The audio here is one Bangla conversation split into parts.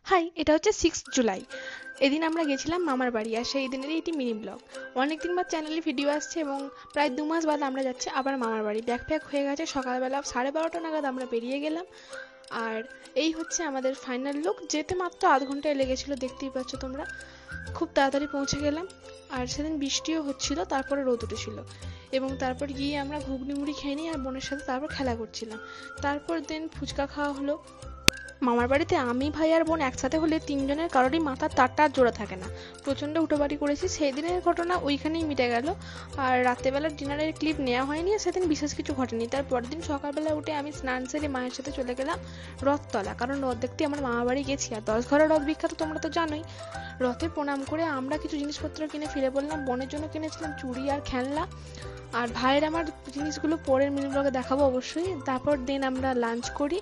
হাই, এটা হচ্ছে 6 জুলাই। এদিন আমরা গেছিলাম মামার বাড়ি, আর সেই দিনেরই এটি মিনি ব্লগ। অনেকদিন বাদ চ্যানেলে ভিডিও আসছে এবং প্রায় 2 মাস বাদ আমরা যাচ্ছি আবার মামার বাড়ি। ব্যাগ প্যাক হয়ে গেছে, সকালবেলা 12:30 নাগাদ আমরা বেরিয়ে গেলাম। আর এই হচ্ছে আমাদের ফাইনাল লুক। যেতে মাত্র আধ ঘন্টায় লেগেছিল, দেখতেই পাচ্ছ তোমরা। খুব তাড়াতাড়ি পৌঁছে গেলাম। আর সেদিন বৃষ্টিও হচ্ছিল, তারপরে রোদ উঠেছিল। এবং তারপর গিয়ে আমরা ঘুগনি মুড়ি খেয়ে নিই আর বোনের সাথে তারপর খেলা করছিলাম। তারপর দেন ফুচকা খাওয়া হলো। মামার বাড়িতে আমি, ভাই আর বোন একসাথে হলে তিনজনের কারোরই মাথার তারটা আর জোড়া থাকে না। প্রচণ্ড হুটোপাটি করেছি। সেই দিনের ঘটনা ওইখানেই মিটে গেল। আর রাত্রেবেলার ডিনারের ক্লিপ নেওয়া হয়নি, সেদিন বিশেষ কিছু ঘটেনি। তার পরের দিন সকালবেলা উঠে আমি স্নান সেরে মায়ের সাথে চলে গেলাম রথতলা, কারণ রথ দেখতে আমার মামা বাড়ি গেছি। আর 10 ঘরের রথ বিখ্যাত, তোমরা তো জানোই। রথে প্রণাম করে আমরা কিছু জিনিসপত্র কিনে ফিরে বললাম। বোনের জন্য কিনেছিলাম চুড়ি আর খেলনা। আর ভাইয়ের আমার জিনিসগুলো পরের মিনি ব্লগে দেখাবো অবশ্যই। তারপর দেন আমরা লাঞ্চ করি।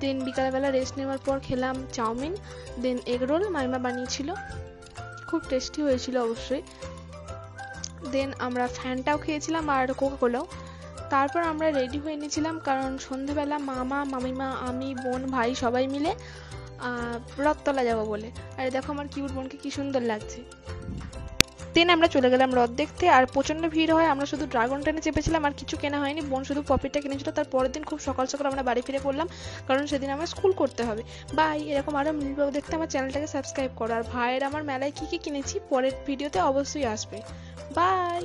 দেন বিকালবেলা রেস্ট নেওয়ার পর খেলাম চাউমিন, দেন এগ রোল মাইমা বানিয়েছিল, খুব টেস্টি হয়েছিল অবশ্যই। দেন আমরা ফ্যানটাও খেয়েছিলাম আর কোকা কোলাও। তারপর আমরা রেডি হয়ে নিয়েছিলাম, কারণ সন্ধেবেলা মামা, মামিমা, আমি, বোন, ভাই সবাই মিলে রথতলা যাবো বলে। আর দেখো আমার কিউট বোনকে কি সুন্দর লাগছে। দেন আমরা চলে গেলাম রথ দেখতে। আর প্রচন্ড ভিড় হয়, আমরা শুধু ড্রাগন ট্রেনে চেপেছিলাম, আর কিছু কেনা হয়নি। বোন শুধু পপিটা কিনেছিল। তার পরের দিন খুব সকাল সকাল আমরা বাড়ি ফিরে পড়লাম, কারণ সেদিন আমার স্কুল করতে হবে। বাই। এরকম আরো মিনি ব্লগ দেখতে আমার চ্যানেলটাকে সাবস্ক্রাইব করো। আর ভাইয়ের আমার মেলায় কি কি কিনেছি পরের ভিডিওতে অবশ্যই আসবে। বাই।